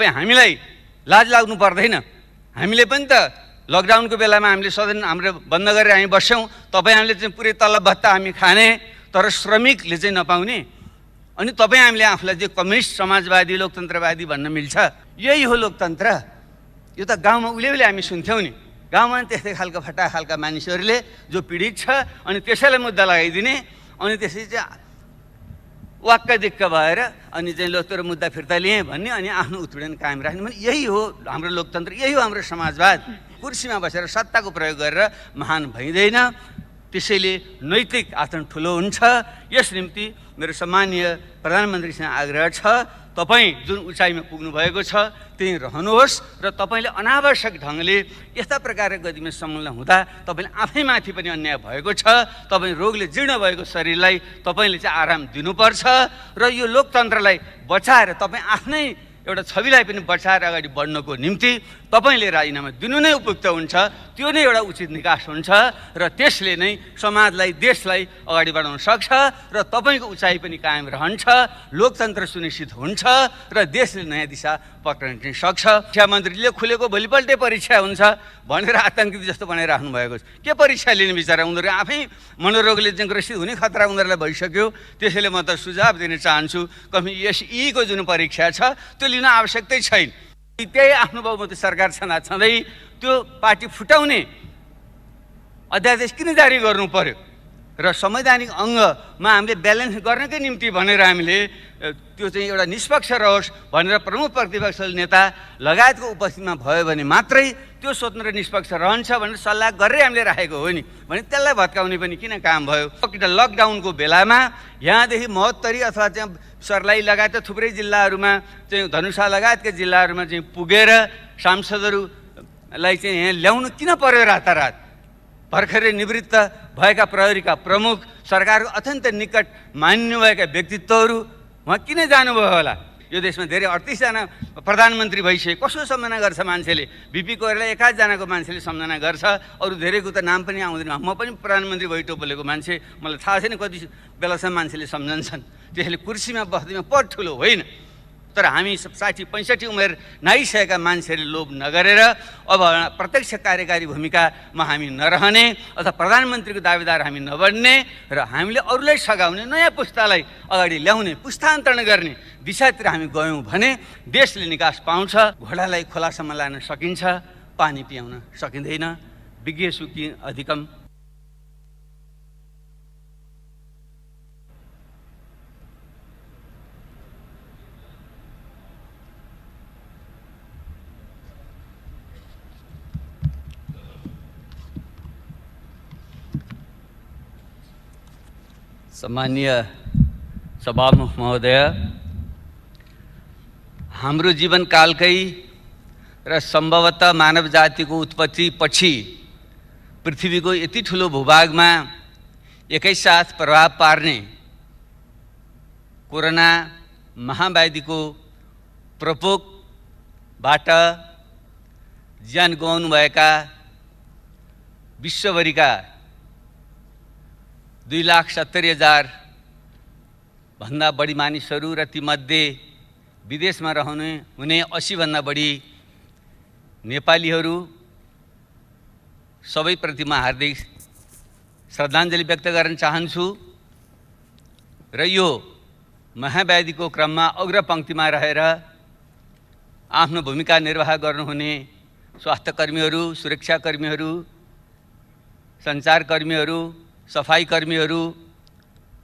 हामीलाई लाज लाग्नु पर्दैन। हामीले पनि त लकडाउनको बेलामा हामीले सदन हाम्रो बन्द गरेर हामी बस्यौँ। हामीले चाहिँ पुरै तलब भत्ता हामी खाने, तर श्रमिकले चाहिँ नपाउने। अनि हामीले आफूलाई चाहिँ कम्युनिस्ट समाजवादी लोकतन्त्रवादी भन्न मिल्छ? यही हो लोकतन्त्र। यो त गाउँमा उहिले हामी सुन्थ्यौँ नि, गाउँमा त्यस्तै खालको फटा खालका मानिसहरूले जो पीडित छ अनि त्यसैलाई मुद्दा लगाइदिने, अनि त्यसै चाहिँ वाक्क दिक्क भएर अनि चाहिँ लोकतन्त्र मुद्दा फिर्ता लिएँ भन्ने, अनि आफ्नो उत्पीडन कायम राख्ने भने यही हो हाम्रो लोकतन्त्र, यही हो हाम्रो समाजवाद। कुर्सीमा बसेर सत्ताको प्रयोग गरेर महान भइँदैन। त्यसैले नैतिक आचरण ठुलो हुन्छ। यस निम्ति मेरो सम्मानीय प्रधानमन्त्रीसँग आग्रह छ, तपाईँ जुन उचाइमा पुग्नु भएको छ त्यही रहनुहोस् र तपाईँले अनावश्यक ढङ्गले यस्ता प्रकारका गतिमा संलग्न हुँदा तपाईँले आफैमाथि पनि अन्याय भएको छ। तपाईँ रोगले जीर्ण भएको शरीरलाई तपाईँले चाहिँ आराम दिनुपर्छ र यो लोकतन्त्रलाई बचाएर तपाईँ आफ्नै एउटा छविलाई पनि बचाएर अगाडि बढ्नको निम्ति तपाईँले राजीनामा दिनु नै उपयुक्त हुन्छ। त्यो नै एउटा उचित निकास हुन्छ र त्यसले नै समाजलाई देशलाई अगाडि बढाउन सक्छ र तपाईँको उचाइ पनि कायम रहन्छ, लोकतन्त्र सुनिश्चित हुन्छ र देशले नयाँ दिशा पक्रिन सक्छ। शिक्षा मन्त्रीले खुलेको भोलिपल्टै परीक्षा हुन्छ भनेर आतङ्कित जस्तो बनाइराख्नु भएको छ। के परीक्षा लिने बिचरा, उनीहरू आफै मनोरोगले चाहिँ ग्रसित हुने खतरा उनीहरूलाई भइसक्यो। त्यसैले म त सुझाव दिन चाहन्छु, यीको जुन परीक्षा छ त्यो लिन आवश्यकतै छैन। त्यही आफ्नो बहुमत सरकार छँदै त्यो पार्टी फुटाउने अध्यादेश किन जारी गर्नु पर्यो र संवैधानिक अङ्गमा हामीले ब्यालेन्स गर्नकै निम्ति भनेर हामीले त्यो चाहिँ एउटा निष्पक्ष रहोस् भनेर प्रमुख प्रतिपक्ष नेता लगायतको उपस्थितिमा भयो भने मात्रै त्यो स्वतन्त्र निष्पक्ष रहन्छ भनेर सल्लाह गरेर हामीले राखेको हो नि, भने त्यसलाई भत्काउने पनि किन काम भयो? लकडाउनको बेलामा यहाँदेखि महोत्तरी अथवा चाहिँ सर्लाही लगायत थुप्रै जिल्लाहरूमा चाहिँ धनुषा लगायतका जिल्लाहरूमा चाहिँ पुगेर सांसदहरूलाई चाहिँ यहाँ ल्याउनु किन पर्यो? रातारात भर्खरै निवृत्त भएका प्रहरीका प्रमुख, सरकारको अत्यन्त निकट मान्नुभएका व्यक्तित्वहरू उहाँ किन जानुभयो होला? यो देशमा धेरै 38जना प्रधानमन्त्री भइसके, कसो सम्झना गर्छ मान्छेले? बिपी कोइराला 1-जनाको मान्छेले सम्झना गर्छ, अरू धेरैको त नाम पनि आउँदैन। म पनि प्रधानमन्त्री भइ टोपलेको मान्छे, मलाई थाहा छैन कति बेलासम्म मान्छेले सम्झन्छन्। त्यसैले कुर्सीमा बस्दैमा पद ठुलो होइन, तर हामी 60-65 उमेर नाइसकेका मान्छेहरूले लोभ नगरेर अब प्रत्यक्ष कार्यकारी भूमिकामा हामी नरहने अथवा प्रधानमन्त्रीको दावेदार हामी नबन्ने र हामीले अरूलाई सघाउने, नयाँ पुस्तालाई अगाडि ल्याउने, पुस्तान्तरण गर्ने दिशातिर हामी गयौँ भने देशले निकास पाउँछ। घोडालाई खोलासम्म लान सकिन्छ, पानी पियाउन सकिँदैन। विज्ञ सुखी अधिकम। सम्मानीय सभामुख महोदय, हाम्रो जीवनकालकै र सम्भवतः मानव जातिको उत्पत्ति पछि पृथ्वीको यति ठुलो भूभागमा एकैसाथ प्रभाव पार्ने कोरोना महाव्याधिको प्रकोपबाट ज्यान गुमाउनुभएका विश्वभरिका 2,70,000 भन्दा बढी मानिसहरू र तीमध्ये विदेशमा हुने 80 भन्दा बढी नेपालीहरू सबैप्रति म हार्दिक श्रद्धाञ्जली व्यक्त गर्न चाहन्छु र यो महाव्याधिको क्रममा अग्रपङ्क्तिमा रहेर आफ्नो भूमिका निर्वाह गर्नुहुने स्वास्थ्यकर्मीहरू, सुरक्षाकर्मीहरू, सञ्चारकर्मीहरू, सफाईकर्मीहरू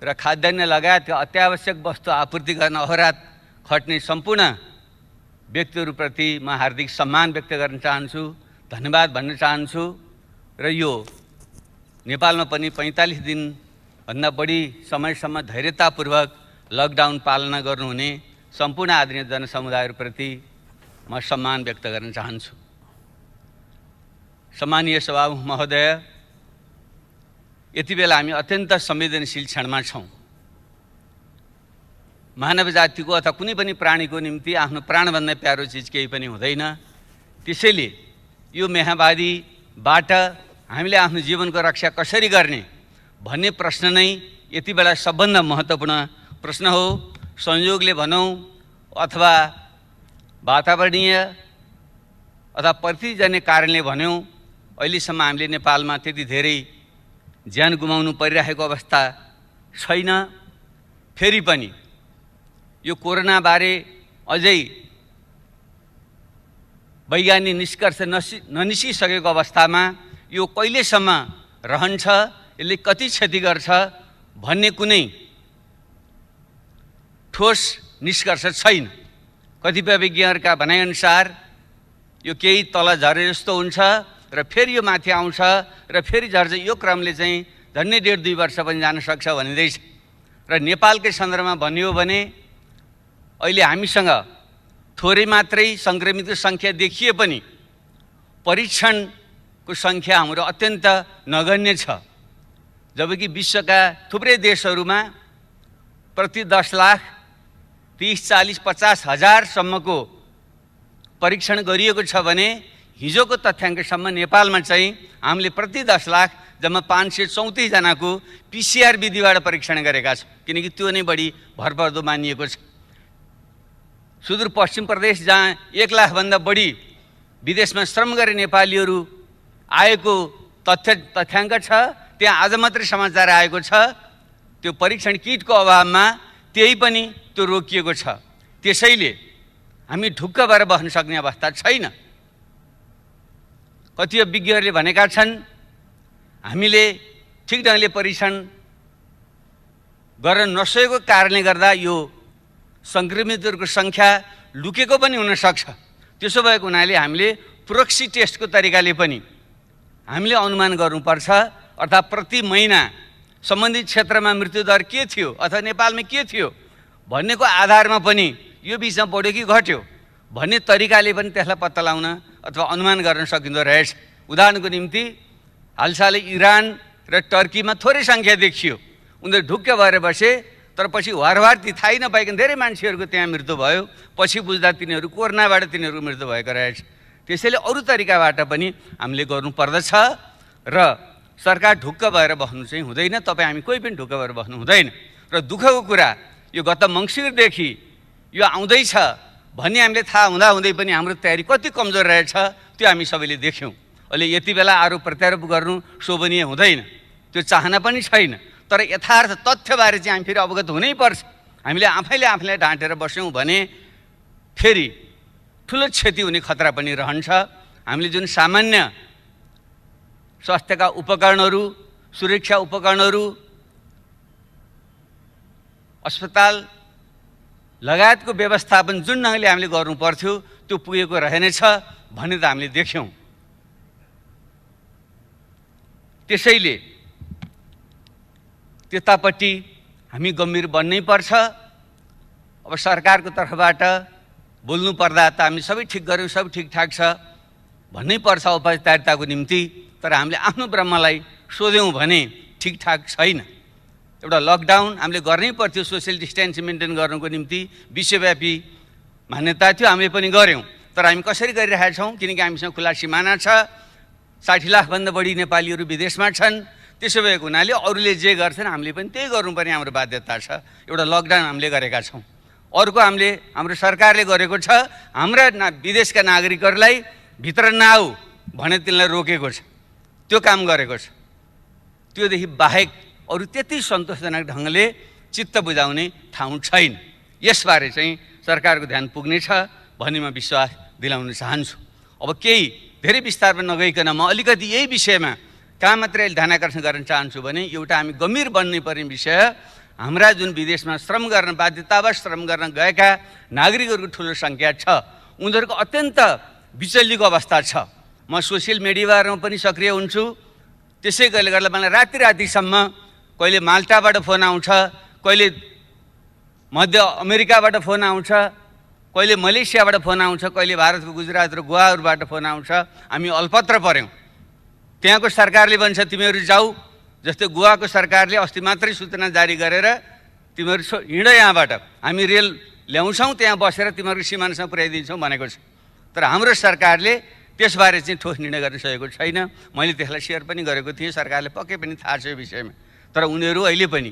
र खाद्यान्न लगायतका अत्यावश्यक वस्तु आपूर्ति गर्न अहोरात खट्ने सम्पूर्ण व्यक्तिहरूप्रति म हार्दिक सम्मान व्यक्त गर्न चाहन्छु, धन्यवाद भन्न चाहन्छु र यो नेपालमा पनि 45 दिनभन्दा बढी समयसम्म धैर्यतापूर्वक लकडाउन पालना गर्नुहुने सम्पूर्ण आदरणीय जनसमुदायहरूप्रति म सम्मान व्यक्त गर्न चाहन्छु। सम्मानीय सभामुख महोदय, यति बेला हामी अत्यन्त संवेदनशील क्षणमा छौँ। मानव जातिको अथवा कुनै पनि प्राणीको निम्ति आफ्नो प्राणभन्दा प्यारो चिज केही पनि हुँदैन। त्यसैले यो महामारीबाट हामीले आफ्नो जीवनको रक्षा कसरी गर्ने भन्ने प्रश्न नै यति बेला सबभन्दा महत्त्वपूर्ण प्रश्न हो। संयोगले भनौँ अथवा वातावरणीय अथवा परिस्थितिजन्य कारणले भन्यौँ अहिलेसम्म हामीले नेपालमा त्यति धेरै ज्यान गुमाउनु परिरहेको अवस्था छैन। फेरि पनि यो कोरोनाबारे अझै वैज्ञानिक निष्कर्ष ननिस्किसकेको अवस्थामा यो कहिलेसम्म रहन्छ, यसले कति क्षति गर्छ भन्ने कुनै ठोस निष्कर्ष छैन। कतिपय विज्ञहरूका भनाइअनुसार यो केही तल झरे जस्तो हुन्छ र फेरि यो माथि आउँछ र फेरि झर्छ। यो क्रमले चाहिँ झन्डै 1.5-2 वर्ष पनि जान सक्छ भनिँदैछ। र नेपालकै सन्दर्भमा भन्यो भने अहिले हामीसँग थोरै मात्रै सङ्क्रमितको सङ्ख्या देखिए पनि परीक्षणको सङ्ख्या हाम्रो अत्यन्त नगण्य छ। जबकि विश्वका थुप्रै देशहरूमा प्रति 10 लाख 30, 40, 50 हजारसम्मको परीक्षण गरिएको छ भने हिजोको तथ्याङ्कसम्म नेपालमा चाहिँ हामीले प्रति 10 लाख जम्मा 534 जनाको PCR विधिबाट परीक्षण गरेका छौँ, किनकि त्यो नै बढी भरपर्दो मानिएको छ। सुदूरपश्चिम प्रदेश जहाँ 1 लाखभन्दा बढी विदेशमा श्रम गरे नेपालीहरू आएको तथ्याङ्क छ, त्यहाँ आज मात्रै समाचार आएको छ त्यो परीक्षण किटको अभावमा त्यही पनि त्यो रोकिएको छ। त्यसैले हामी ढुक्क भएर बस्न सक्ने अवस्था छैन। कतिपय विज्ञहरूले भनेका छन् हामीले ठिक ढङ्गले परीक्षण गर्न नसकेको कारणले गर्दा यो सङ्क्रमितहरूको सङ्ख्या लुकेको पनि हुनसक्छ। त्यसो भएको हुनाले हामीले प्रोक्सी टेस्टको तरिकाले पनि हामीले अनुमान गर्नुपर्छ। अर्थात् प्रति महिना सम्बन्धित क्षेत्रमा मृत्युदर के थियो अथवा नेपालमा के थियो भन्नेको आधारमा पनि यो बिचमा बढ्यो कि घट्यो भन्ने तरिकाले पनि त्यसलाई पत्ता लगाउन अथवा अनुमान गर्न सकिँदो रहेछ। उदाहरणको निम्ति हालसालै इरान र टर्कीमा थोरै सङ्ख्या देखियो, उनीहरू ढुक्क भएर बसे, तर पछि वारवार ती थाहै नपाइकन धेरै मान्छेहरूको त्यहाँ मृत्यु भयो। पछि बुझ्दा तिनीहरू कोरोनाबाट तिनीहरूको मृत्यु भएको रहेछ। त्यसैले अरू तरिकाबाट पनि हामीले गर्नुपर्दछ र सरकार ढुक्क भएर बस्नु चाहिँ हुँदैन। तपाईँ हामी कोही पनि ढुक्क भएर बस्नु हुँदैन। र दुःखको कुरा यो गत मङ्सिरदेखि यो आउँदैछ भन्ने हामीले थाहा हुँदै पनि हाम्रो तयारी कति कमजोर रहेछ त्यो हामी सबैले देख्यौँ। अहिले यति बेला आरोप प्रत्यारोप गर्नु शोभनीय हुँदैन, त्यो चाहना पनि छैन। तर यथार्थ तथ्यबारे चाहिँ हामी फेरि अवगत हुनैपर्छ। हामीले आफैले ढाँटेर बस्यौँ भने फेरि ठुलो क्षति हुने खतरा पनि रहन्छ। हामीले जुन सामान्य स्वास्थ्यका उपकरणहरू, सुरक्षा उपकरणहरू, अस्पताल लगायतको व्यवस्थापन जुन ढङ्गले हामीले गर्नुपर्थ्यो त्यो पुगेको रहेनछ भन्ने त हामीले देख्यौँ। त्यसैले त्यतापट्टि हामी गम्भीर बन्नै पर्छ। अब सरकारको तर्फबाट बोल्नु पर्दा त हामी सबै ठिक गऱ्यौँ, सब ठिकठाक छ भन्नै पर्छ औपचारिकताको निम्ति। तर हामीले आफ्नो ब्रह्मलाई सोध्यौँ भने ठिकठाक छैन। एउटा लकडाउन हामीले गर्नै पर्थ्यो सोसियल डिस्टेन्स मेन्टेन गर्नुको निम्ति, विश्वव्यापी मान्यता थियो, हामीले पनि गऱ्यौँ। तर हामी कसरी गरिरहेका छौँ, किनकि हामीसँग खुला सिमाना छ, 60 लाखभन्दा बढी नेपालीहरू विदेशमा छन्। त्यसो भएको हुनाले अरूले जे गर्छन् हामीले पनि त्यही गर्नुपर्ने हाम्रो बाध्यता छ। एउटा लकडाउन हामीले गरेका छौँ। अर्को हामीले हाम्रो सरकारले गरेको छ, हाम्रा विदेशका नागरिकहरूलाई भित्र नआऊ भने तिनलाई रोकेको छ, त्यो काम गरेको छ। त्योदेखि बाहेक अरू त्यति सन्तोषजनक ढङ्गले चित्त बुझाउने ठाउँ छैन। यसबारे चाहिँ सरकारको ध्यान पुग्नेछ भन्ने म विश्वास दिलाउन चाहन्छु। अब केही धेरै विस्तारमा नगइकन म अलिकति यही विषयमा कहाँ मात्रै ध्यान आकर्षण गर्न चाहन्छु भने एउटा हामी गम्भीर बन्नै पर्ने विषय, हाम्रा जुन विदेशमा श्रम गर्न बाध्यतावश श्रम गर्न गएका नागरिकहरूको ठुलो सङ्ख्या छ, उनीहरूको अत्यन्त विचल्लीको अवस्था छ। म सोसियल मिडियामा पनि सक्रिय हुन्छु। त्यसै गर्दा मलाई रातिसम्म कहिले माल्टाबाट फोन आउँछ, कहिले मध्य अमेरिकाबाट फोन आउँछ, कहिले मलेसियाबाट फोन आउँछ, कहिले भारतको गुजरात र गोवाहरूबाट फोन आउँछ। हामी अल्पत्र पऱ्यौँ। त्यहाँको सरकारले भन्छ तिमीहरू जाऊ, जस्तै गोवाको सरकारले अस्ति मात्रै सूचना जारी गरेर तिमीहरू हिँड यहाँबाट, हामी रेल ल्याउँछौँ, त्यहाँ बसेर तिमीहरूको सिमानासँग पुर्याइदिन्छौँ भनेको छ। तर हाम्रो सरकारले त्यसबारे चाहिँ ठोस निर्णय गर्न सकेको छैन। मैले त्यसलाई सेयर पनि गरेको थिएँ, सरकारले पक्कै पनि थाहा छ यो विषयमा। तर उनीहरू अहिले पनि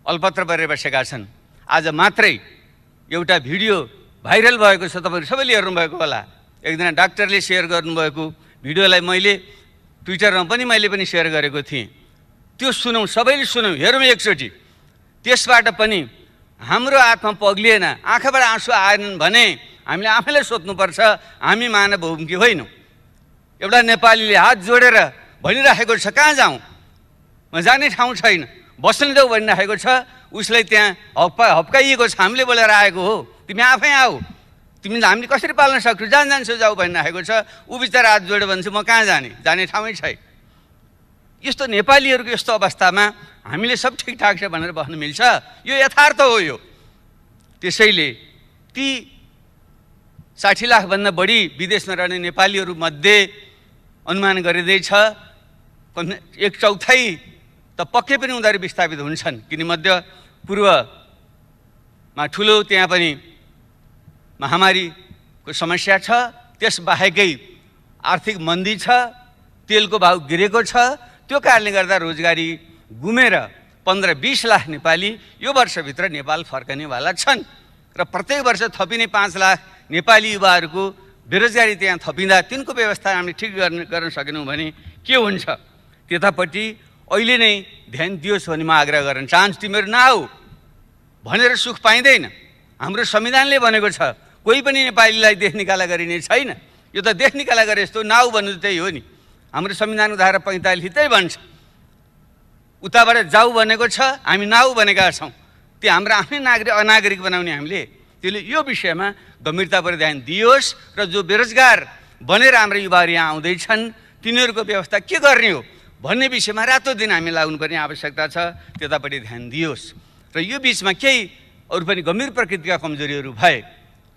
अल्पत्र परेर बसेका छन्। आज मात्रै एउटा भिडियो भाइरल भएको छ, तपाईँहरू सबैले हेर्नुभएको होला। एकजना डाक्टरले सेयर गर्नुभएको भिडियोलाई मैले ट्विटरमा पनि सेयर गरेको थिएँ। त्यो सुनौँ, सबैले सुनौँ, हेरौँ एकचोटि। त्यसबाट पनि हाम्रो आत्मा पग्लिएन, आँखाबाट आँसु आएनन् भने हामीले आफैलाई सोध्नुपर्छ, हामी मानव हौँ कि होइनौँ। एउटा नेपालीले हात जोडेर भनिराखेको छ, कहाँ जाउँ, म जाने ठाउँ छैन, बस्न देऊ भनिराखेको छ। उसलाई त्यहाँ हप्काइएको छ, हामीले बोलेर आएको हो, तिमी आफै आऊ, हामीले कसरी पाल्न सक्छौ, जान्छौ जाऊ भनिराखेको छ। ऊ बिचरा हात जोड्यो भने चाहिँ म कहाँ जाने ठाउँै छैन। यस्तो नेपालीहरूको यस्तो अवस्थामा हामीले सब ठिकठाक छ भनेर भन्न मिल्छ? यो यथार्थ हो। यो त्यसैले ती 60 लाखभन्दा बढी विदेशमा रहने नेपालीहरू मध्ये अनुमान गरिँदैछ 1/4 त पक्कै पनि उनीहरू विस्थापित हुन्छन्, किन मध्य पूर्वमा ठुलो त्यहाँ पनि महामारीको समस्या छ, त्यस बाहेकै आर्थिक मन्दी छ, तेलको भाउ गिरेको छ। त्यो कारणले गर्दा रोजगारी गुमेर 15-20 लाख नेपाली यो वर्षभित्र नेपाल फर्कनेवाला छन् र प्रत्येक वर्ष थपिने 5 लाख नेपाली युवाहरूको बेरोजगारी त्यहाँ थपिँदा तिनको व्यवस्था हामीले ठिक गर्न सकेनौँ भने के हुन्छ? त्यतापट्टि अहिले नै ध्यान दियोस् भन्ने म आग्रह गर्न चाहन्छु। तिमीहरू नआऊ भनेर सुख पाइँदैन। हाम्रो संविधानले भनेको छ कोही पनि नेपालीलाई देश निकाला गरिने छैन। यो त देश निकाला गरे जस्तो, नआऊ भन्नु त्यही हो नि। हाम्रो संविधानको धारा 45 त्यही भन्छ, उताबाट जाऊ भनेको छ, हामी नआऊ भनेका छौँ। त्यो हाम्रो आफ्नै अनागरिक बनाउने हामीले। त्यसले यो विषयमा गम्भीरतापूर्वक ध्यान दियोस् र जो बेरोजगार बनेर हाम्रो युवाहरू यहाँ आउँदैछन् तिनीहरूको व्यवस्था के गर्ने हो भन्ने विषयमा रातो दिन हामी लाग्नुपर्ने आवश्यकता छ, त्यतापट्टि ध्यान दियोस्। र यो बिचमा केही अरू पनि गम्भीर प्रकृतिका कमजोरीहरू भए।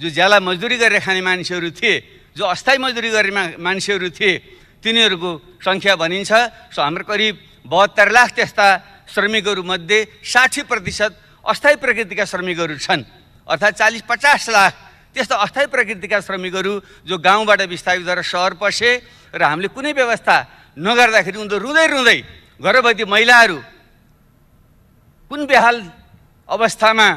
जो ज्याला मजदुरी गरेर खाने मानिसहरू थिए, जो अस्थायी मजदुरी गर्ने मानिसहरू थिए, तिनीहरूको सङ्ख्या भनिन्छ हाम्रो करिब 72 लाख त्यस्ता श्रमिकहरू मध्ये 60% अस्थायी प्रकृतिका श्रमिकहरू छन्। अर्थात् 40-50 लाख त्यस्ता अस्थायी प्रकृतिका श्रमिकहरू जो गाउँबाट विस्थापित भएर सहर पसे र हामीले कुनै व्यवस्था नगर्दाखेरि उनीहरू रुँदै रुँदै, गर्भवती महिलाहरू कुन बेहाल अवस्थामा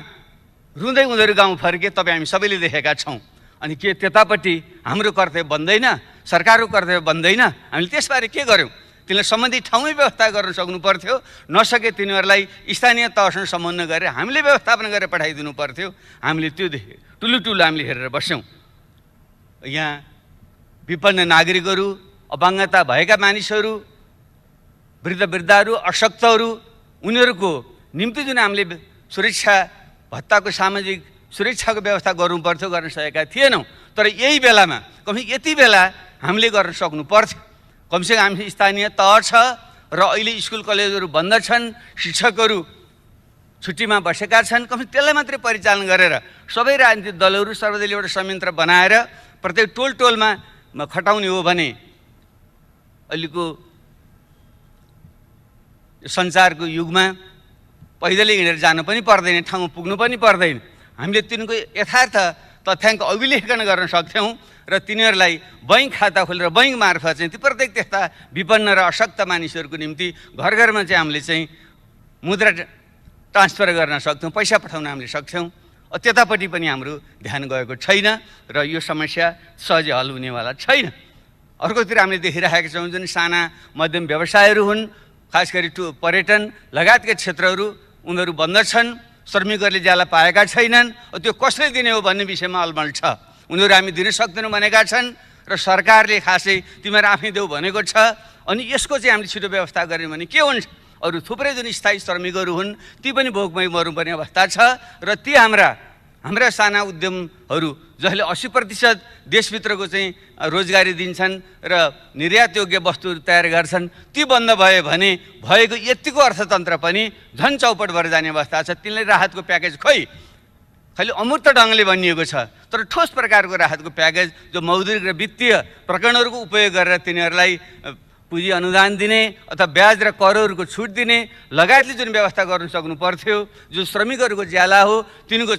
रुँदै उनीहरू गाउँ फर्के तपाईँ हामी सबैले देखेका छौँ। अनि के त्यतापट्टि हाम्रो कर्तव्य बन्दैन? सरकारको कर्तव्य बन्दैन? हामीले त्यसबारे के गर्यौँ? तिनीहरूलाई सम्बन्धित ठाउँमै व्यवस्था गर्न सक्नु पर्थ्यो। नसके तिनीहरूलाई स्थानीय तहसँग सम्बन्ध गरेर हामीले व्यवस्थापन गरेर पठाइदिनु पर्थ्यो। हामीले त्यो देखेँ, ठुलो हामीले हेरेर बस्यौँ। यहाँ विपन्न नागरिकहरू, अपाङ्गता भएका मानिसहरू, वृद्धहरू, अशक्तहरू, उनीहरूको निम्ति जुन हामीले सुरक्षा भत्ताको सामाजिक सुरक्षाको व्यवस्था गर्नु पर्थ्यो, गर्न सकेका थिएनौँ। तर यही बेलामा यति बेला हामीले गर्न सक्नु पर्थ्यो। कमसेकम हामी स्थानीय तह छ र अहिले स्कुल कलेजहरू बन्द छन्, शिक्षकहरू छुट्टीमा बसेका छन्। त्यसलाई मात्रै परिचालन गरेर सबै राजनीतिक दलहरू सर्वदलीय एउटा संयन्त्र बनाएर प्रत्येक टोलमा खटाउने हो भने अहिलेको सञ्चारको युगमा पैदलै हिँडेर जानु पनि पर्दैन, ठाउँमा पुग्नु पनि पर्दैन। हामीले तिनको यथार्थ तथ्याङ्क अभिलेखन गर्न सक्थ्यौँ र तिनीहरूलाई बैङ्क खाता खोलेर बैङ्क मार्फत ती प्रत्येक त्यस्ता विपन्न र अशक्त मानिसहरूको निम्ति घर घरमा हामीले मुद्रा ट्रान्सफर गर्न सक्थ्यौँ, पैसा पठाउन हामीले सक्थ्यौँ। त्यतापट्टि पनि हाम्रो ध्यान गएको छैन र यो समस्या सहजै हल हुनेवाला छैन। अर्कोतिर हामीले देखिरहेका छौँ जुन साना मध्यम व्यवसायहरू हुन्, खास गरी पर्यटन लगायतका क्षेत्रहरू उनीहरू बन्द छन्। श्रमिकहरूले ज्याला पाएका छैनन्। त्यो कसले दिने हो भन्ने विषयमा अलमल छ। उनीहरू हामी दिन सक्दैनौँ भनेका छन् र सरकारले खासै तिमीहरू आफै देऊ भनेको छ। अनि यसको हामीले छिटो व्यवस्था गऱ्यौँ भने के हुन्छ? अरू थुप्रै जुन स्थायी श्रमिकहरू हुन् ती पनि भोकमै मर्नुपर्ने अवस्था छ र ती हाम्रा साना उद्यमहरू जसले 80% देशभित्रको रोजगारी दिन्छन् र निर्यातयोग्य वस्तुहरू तयार गर्छन्, ती बन्द भयो भने भएको यतिको अर्थतन्त्र पनि झन् चौपट भएर जाने अवस्था छ। तिनलाई राहतको प्याकेज खालि अमूर्त ढङ्गले भनिएको छ, तर ठोस प्रकारको राहतको प्याकेज जो मौद्रिक र वित्तीय प्रकरणहरूको उपयोग गरेर तिनीहरूलाई पुँजी अनुदान दिने अथवा ब्याज र करहरूको छुट दिने लगायतले जुन व्यवस्था गर्न सक्नु पर्थ्यो, जो श्रमिकहरूको ज्याला हो तिनको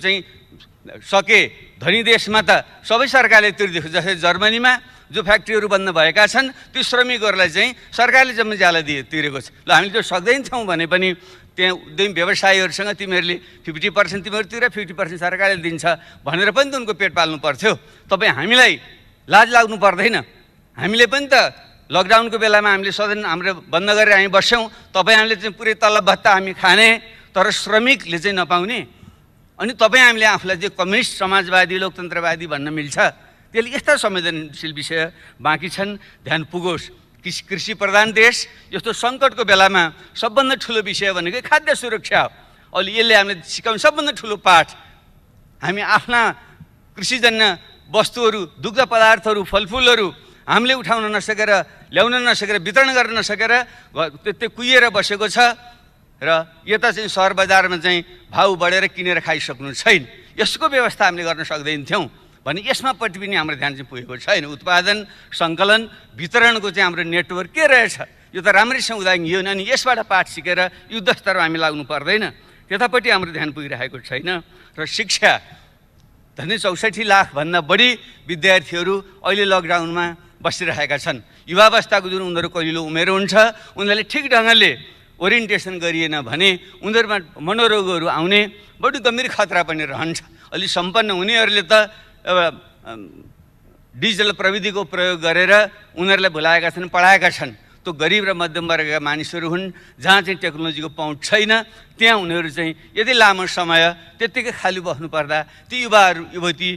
सके धनी देशमा त सबै सरकारले तिर्दिएको, जस्तै जर्मनीमा जो फ्याक्ट्रीहरू बन्द भएका छन् ती श्रमिकहरूलाई सरकारले जम्मै ज्याला तिरेको छ। ल हामीले त्यो सक्दैन थियौँ भने पनि त्यहाँ उद्यमी व्यवसायीहरूसँग तिमीहरूले 50% तिमीहरू तिर 50% सरकारले दिन्छ भनेर पनि त उनको पेट पाल्नु पर्थ्यो। तपाईँ हामीलाई लाज लाग्नु पर्दैन। हामीले पनि त लकडाउनको बेलामा हामीले सदन हाम्रो बन्द गरेर हामी बस्यौँ, तपाईँहरूले चाहिँ पुरै तलब भत्ता हामी खाने तर श्रमिकले चाहिँ नपाउने। अनि तपाईँ हामीले आफूलाई चाहिँ कम्युनिस्ट समाजवादी लोकतन्त्रवादी भन्न मिल्छ? त्यसले यस्ता संवेदनशील विषय बाँकी छन्। ध्यान पुगोस्, कृषि प्रधान देश यस्तो सङ्कटको बेलामा सबभन्दा ठुलो विषय भनेको खाद्य सुरक्षा हो। अहिले यसले हामीले सिकाउने सबभन्दा ठुलो पाठ, हामी आफ्ना कृषिजन्य वस्तुहरू, दुग्ध पदार्थहरू, फलफुलहरू हामीले उठाउन नसकेर, ल्याउन नसकेर, वितरण गर्न नसकेर त्यो कुहिएर बसेको छ र यता चाहिँ सहर बजारमा चाहिँ भाउ बढेर किनेर खाइसक्नु छैन। यसको व्यवस्था हामीले गर्न सक्दैनथ्यौँ भने यसमापट्टि पनि हाम्रो ध्यान चाहिँ पुगेको छैन। उत्पादन, सङ्कलन, वितरणको चाहिँ हाम्रो नेटवर्क के रहेछ यो त राम्रैसँग उदाहरण अनि यसबाट पाठ सिकेर युद्ध स्तरमा हामी लाग्नु पर्दैन। त्यतापट्टि हाम्रो ध्यान पुगिरहेको छैन। र शिक्षा, झन्डै 64 लाखभन्दा बढी विद्यार्थीहरू अहिले लकडाउनमा बसिरहेका छन्। युवावस्थाको जुन उनीहरू कलिलो उमेर हुन्छ, उनीहरूले ठिक ढङ्गले ओरिएन्टेसन गरिएन भने उनीहरूमा मनोरोगहरू आउने बढी गम्भीर खतरा पनि रहन्छ। अलि सम्पन्न हुनेहरूले त डिजिटल प्रविधिको प्रयोग गरेर उनीहरूलाई भुलाएका छन्, पढाएका छन्। त्यो गरिब र मध्यम वर्गका मानिसहरू हुन् जहाँ चाहिँ टेक्नोलोजीको पहुँच छैन, त्यहाँ उनीहरू चाहिँ यदि लामो समय त्यत्तिकै खाली बस्नु पर्दा ती युवाहरू युवती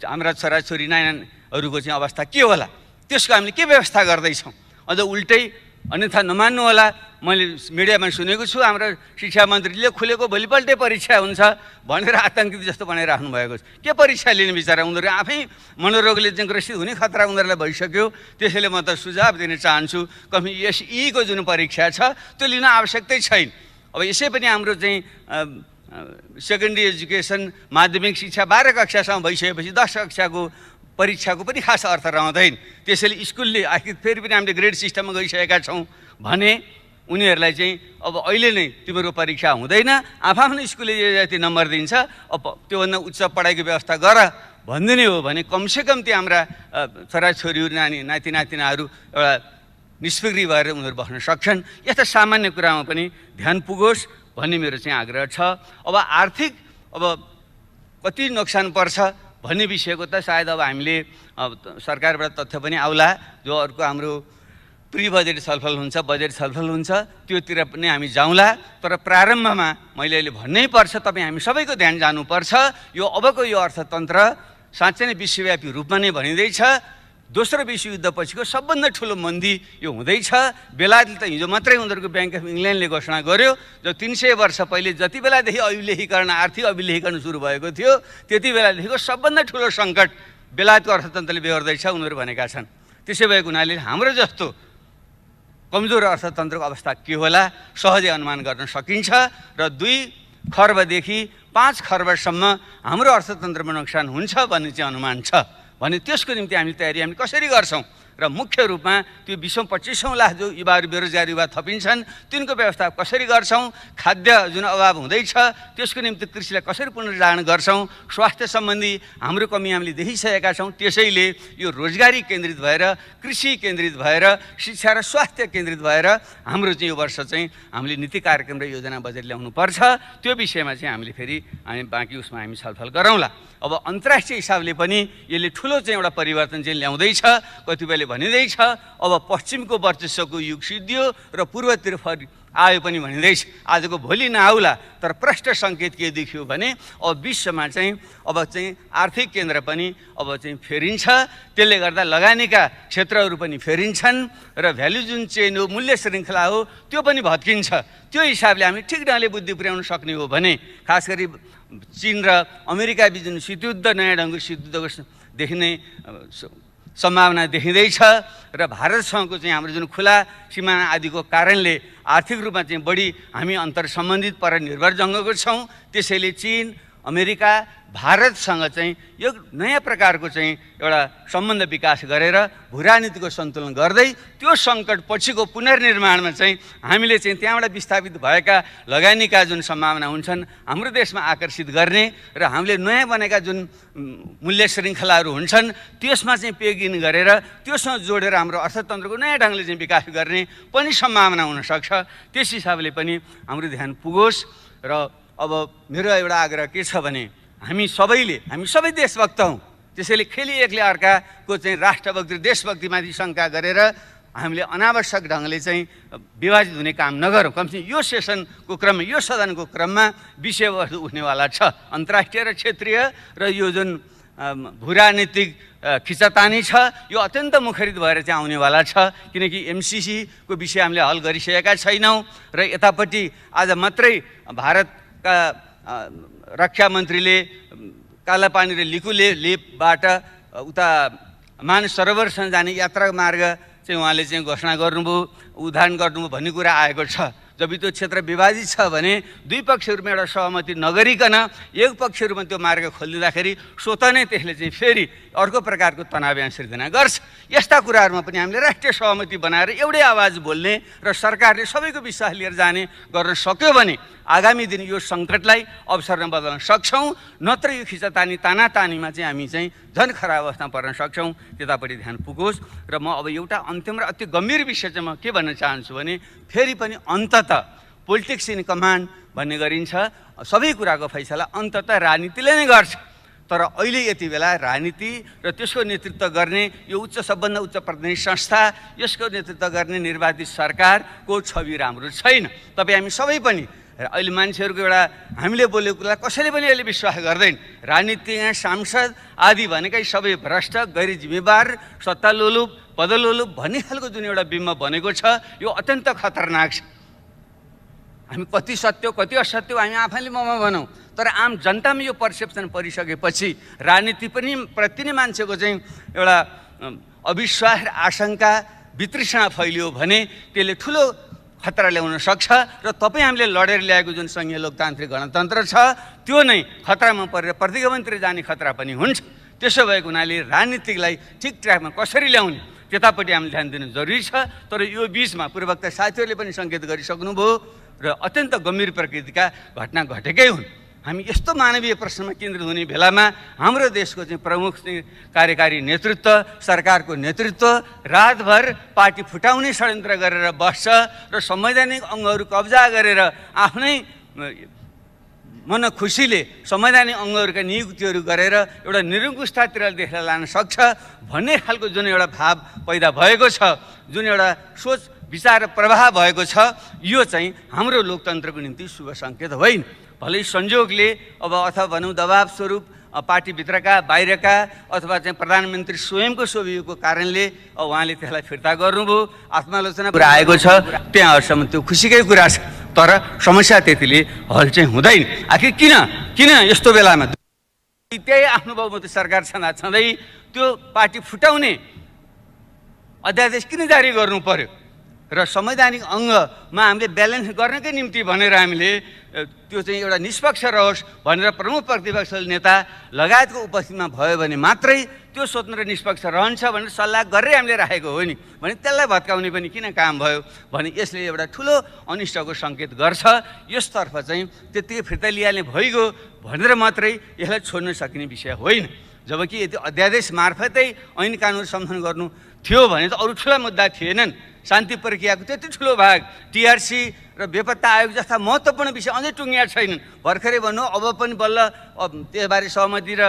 हाम्रा छोराछोरी नानीहरूको चाहिँ अवस्था के होला? त्यसको हामीले के व्यवस्था गर्दैछौँ? अझ उल्टै अन्यथा नमान्नु होला, मैले मिडियामा सुनेको छु हाम्रो शिक्षा मन्त्रीले खुलेको भोलिपल्टै परीक्षा हुन्छ भनेर आतङ्कित जस्तो बनाइराख्नु भएको छ। के परीक्षा लिने बिचरा? उनीहरू आफै मनोरोगले चाहिँ ग्रसित हुने खतरा उनीहरूलाई भइसक्यो। त्यसैले म त सुझाव दिन चाहन्छु, यीको जुन परीक्षा छ त्यो लिन आवश्यकतै छैन। अब यसै पनि हाम्रो चाहिँ सेकेन्डरी एजुकेसन, माध्यमिक शिक्षा 12 कक्षासम्म भइसकेपछि 10 कक्षाको परीक्षाको पनि खास अर्थ रहँदैन। त्यसैले स्कुलले आखिर फेरि पनि हामीले ग्रेड सिस्टममा गइसकेका छौँ भने उनीहरूलाई चाहिँ अब अहिले नै तिम्रो परीक्षा हुँदैन, आफ्नो स्कुलले जति नम्बर दिन्छ अब त्योभन्दा उच्च पढाइको व्यवस्था गर भनिदिने हो भने कमसेकम त्यो हाम्रा छोराछोरीहरू, नाति नातिनाहरू एउटा निष्फिक्री भएर उनीहरू बस्न सक्छन्। यस्ता सामान्य कुरामा पनि ध्यान पुगोस् भन्ने मेरो चाहिँ आग्रह छ। अब आर्थिक अब कति नोक्सान पर्छ भन्ने विषयको त सायद अब हामीले सरकारबाट तथ्य पनि आउला, जो अर्को हाम्रो प्री बजेट छलफल हुन्छ, बजेट छलफल हुन्छ, त्योतिर पनि हामी जाउँला। तर प्रारम्भमा मैले अहिले भन्नै पर्छ, तपाईँ हामी सबैको ध्यान जानुपर्छ। यो अबको यो अर्थतन्त्र साँच्चै नै विश्वव्यापी रूपमा नै भनिँदैछ। दोस्रो विश्वयुद्धपछिको सबभन्दा ठुलो मन्दी यो हुँदैछ। बेलायतले त हिजो मात्रै उनीहरूको ब्याङ्क अफ इङ्ल्यान्डले घोषणा गर्यो, जो 300 वर्ष पहिले जति बेलादेखि अभिलेखीकरण, आर्थिक अभिलेखीकरण सुरु भएको थियो त्यति बेलादेखिको सबभन्दा ठुलो सङ्कट बेलायतको अर्थतन्त्रले बेहोर्दैछ उनीहरू भनेका छन्। त्यसै भएको हुनाले हाम्रो जस्तो कमजोर अर्थतन्त्रको अवस्था के होला सहजै अनुमान गर्न सकिन्छ। र 2 खर्बदेखि 5 खर्बसम्म हाम्रो अर्थतन्त्रमा नोक्सान हुन्छ भन्ने चाहिँ अनुमान छ भने त्यसको निम्ति हामी तयारी हामी कसरी गर्छौँ? र मुख्य रूपमा त्यो 20-25 लाख जो युवाहरू बेरोजगार युवा थपिन्छन् तिनको व्यवस्था कसरी गर्छौँ? खाद्य जुन अभाव हुँदैछ त्यसको निम्ति कृषिलाई कसरी पुनर्जागरण गर्छौँ? स्वास्थ्य सम्बन्धी हाम्रो कमी हामीले देखिसकेका छौँ। त्यसैले यो रोजगारी केन्द्रित भएर, कृषि केन्द्रित भएर, शिक्षा र स्वास्थ्य केन्द्रित भएर हाम्रो चाहिँ यो वर्ष चाहिँ हामीले नीति कार्यक्रम र योजना बजेट ल्याउनु पर्छ। त्यो विषयमा चाहिँ हामीले फेरि बाँकी उसमा हामी छलफल गरौँला। अब अन्तर्राष्ट्रिय हिसाबले पनि यसले ठुलो चाहिँ एउटा परिवर्तन चाहिँ ल्याउँदैछ। कतिपयले भनिँदैछ अब पश्चिमको वर्चस्वको युग सिद्धियो र पूर्वतिर फरि आयो पनि भनिँदैछ। आजको भोलि नआउला, तर प्रष्ट सङ्केत के देखियो भने अब विश्वमा चाहिँ अब चाहिँ आर्थिक केन्द्र पनि अब चाहिँ फेरिन्छ। त्यसले गर्दा लगानीका क्षेत्रहरू पनि फेरिन्छन् र भ्यालु जुन चेन हो, मूल्य श्रृङ्खला हो, त्यो पनि भत्किन्छ। त्यो हिसाबले हामी ठिक ढङ्गले बुद्धि पुर्याउन सक्ने हो भने खास गरी चीन र अमेरिका बिच जुन शीतयुद्ध, नयाँ ढङ्गको शीतयुद्धको देखिने सम्भावना देखिँदैछ र भारतसँगको चाहिँ हाम्रो जुन खुला सिमाना आदिको कारणले आर्थिक रूपमा चाहिँ बढी हामी अन्तर सम्बन्धित पर निर्भर जङ्गको छौँ। त्यसैले चीन, अमेरिका भारतसँग चाहिँ यो नयाँ प्रकारको चाहिँ एउटा सम्बन्ध विकास गरेर भूराजनीतिको सन्तुलन गर्दै त्यो सङ्कट पछिको पुनर्निर्माणमा चाहिँ हामीले चाहिँ त्यहाँबाट विस्थापित भएका लगानीका जुन सम्भावना हुन्छन् हाम्रो देशमा आकर्षित गर्ने र हामीले नयाँ बनेका जुन मूल्य श्रृङ्खलाहरू हुन्छन् त्यसमा चाहिँ पेगिन गरेर त्योसँग जोडेर हाम्रो अर्थतन्त्रको नयाँ ढङ्गले चाहिँ विकास गर्ने पनि सम्भावना हुनसक्छ। त्यस हिसाबले पनि हाम्रो ध्यान पुगोस्। र अब मेरो एउटा आग्रह के छ भने हामी सबै देशभक्त हौँ, त्यसैले खेली एकले अर्काको चाहिँ राष्ट्रभक्ति देशभक्तिमाथि शङ्का गरेर हामीले अनावश्यक ढङ्गले चाहिँ विभाजित हुने काम नगरौँ। कमसेकम यो सेसनको क्रममा यो सदनको क्रममा विषयवस्तु उठ्नेवाला छ। अन्तर्राष्ट्रिय र क्षेत्रीय र यो जुन भूराजनीतिक खिचातानी छ यो अत्यन्त मुखरित भएर चाहिँ आउनेवाला छ, किनकि एमसिसीको विषय हामीले हल गरिसकेका छैनौँ र यतापट्टि आज मात्रै भारतका रक्षा मन्त्रीले कालापानी र लेपबाट उता मानस सरोवरसँग जाने यात्रा मार्ग चाहिँ उहाँले चाहिँ घोषणा गर्नुभयो, उद्घाटन गर्नुभयो भन्ने कुरा आएको छ। जब त्यो क्षेत्र विभाजित छ भने दुई पक्षहरूमा एउटा सहमति नगरिकन एक पक्षहरूमा त्यो मार्ग खोलिदिँदाखेरि स्वतः नै त्यसले चाहिँ फेरि अर्को प्रकारको तनाव यहाँ सिर्जना गर्छ। यस्ता कुराहरूमा पनि हामीले राष्ट्रिय सहमति बनाएर एउटै आवाज बोल्ने र सरकारले सबैको विश्वास लिएर जाने गर्न सक्यो भने आगामी दिन यो सङ्कटलाई अवसरमा बदल्न सक्छौँ, नत्र यो खिचातानी तानातानीमा चाहिँ हामी चाहिँ झन् खराब अवस्थामा पर्न सक्छौँ। त्यतापट्टि ध्यान पुगोस्। र म अब एउटा अन्तिम र अति गम्भीर विषय चाहिँ म के भन्न चाहन्छु भने फेरि पनि अन्ततः पोलिटिक्स इन कमान्ड भन्ने गरिन्छ, सबै कुराको फैसला अन्ततः राजनीतिले नै गर्छ। तर अहिले यति बेला राजनीति र त्यसको नेतृत्व गर्ने यो सबभन्दा उच्च प्रतिनिधि संस्था, यसको नेतृत्व गर्ने निर्वाचित सरकारको छवि राम्रो छैन। तपाईँ हामी सबै पनि अहिले मान्छेहरूको एउटा हामीले बोलेको कुरा कसैले पनि अहिले विश्वास गर्दैन। राजनीतिक सांसद आदि भनेकै सबै भ्रष्ट, गैर जिम्मेवार, सत्तालोलुप, पदलोलुप भन्ने खालको जुन एउटा बिम्ब बनेको छ यो अत्यन्त खतरनाक छ। हामी कति सत्य कति असत्य हामी आफैले ममा भनौँ, तर आम जनतामा यो पर्सेप्सन परिसकेपछि राजनीति पनि प्रति नै मान्छेको चाहिँ एउटा अविश्वास र आशंका वितृष्णा फैलियो भने त्यसले ठुलो खतरा ल्याउन सक्छ। र तपाईँ हामीले लडेर ल्याएको जुन सङ्घीय लोकतान्त्रिक गणतन्त्र छ त्यो नै खतरामा परेर प्रतिगमनतिर जाने खतरा पनि हुन्छ। त्यसो भएको हुनाले राजनीतिकलाई ठिक ट्र्याकमा कसरी ल्याउने त्यतापट्टि हामीले ध्यान दिनु जरुरी छ। तर यो बिचमा पूर्ववक्ता साथीहरूले पनि सङ्केत गरिसक्नुभयो र अत्यन्त गम्भीर प्रकृतिका घटना घटेकै हुन्। हामी यस्तो मानवीय प्रश्नमा केन्द्रित हुने बेलामा हाम्रो देशको चाहिँ प्रमुख कार्यकारी नेतृत्व, सरकारको नेतृत्व रातभर पार्टी फुटाउने षड्यन्त्र गरेर बस्छ र संवैधानिक अङ्गहरू कब्जा गरेर आफ्नै मन खुसीले संवैधानिक अङ्गहरूका नियुक्तिहरू गरेर एउटा निरङ्कुशतातिर देशलाई लान सक्छ भन्ने खालको जुन एउटा भाव पैदा भएको छ, जुन एउटा सोच विचार प्रवाह भएको छ, यो चाहिँ हाम्रो लोकतन्त्रको निम्ति शुभ सङ्केत होइन। भलै संयोगले अब अथवा भनौँ दबाब स्वरूप पार्टीभित्रका बाहिरका अथवा चाहिँ प्रधानमन्त्री स्वयंको सोभिएको कारणले उहाँले त्यसलाई फिर्ता गर्नुभयो, आत्मालोचना कुरा आएको छ, त्यहाँहरूसम्म त्यो खुसीकै कुरा छ। तर समस्या त्यतिले हल चाहिँ हुँदैन। आखिर किन यस्तो बेलामा त्यही आफ्नो बहुमत सरकार छँदै त्यो पार्टी फुटाउने अध्यादेश किन जारी गर्नु पर्यो र संवैधानिक अङ्गमा हामीले ब्यालेन्स गर्नकै निम्ति भनेर हामीले त्यो चाहिँ एउटा निष्पक्ष रहोस् भनेर प्रमुख प्रतिपक्ष नेता लगायतको उपस्थितिमा भयो भने मात्रै त्यो स्वतन्त्र निष्पक्ष रहन्छ भनेर सल्लाह गरेर हामीले राखेको हो नि भने त्यसलाई भत्काउने पनि किन काम भयो भने यसले एउटा ठुलो अनिष्टको सङ्केत गर्छ। यसतर्फ चाहिँ त्यत्तिकै फिर्ता लिइहाल्ने भइगयो भनेर मात्रै यसलाई छोड्न सकिने विषय होइन। जबकि यदि अध्यादेश मार्फतै ऐन कानुन सम्बन्धन गर्नु थियो भने त अरू ठुला मुद्दा थिएनन्। शान्ति प्रक्रियाको त्यति ठुलो भाग टिआरसी र बेपत्ता आयोग जस्ता महत्त्वपूर्ण विषय अझै टुङ्गिया छैनन्। भर्खरै भन्नु अब पनि बल्ल त्यसबारे सहमति र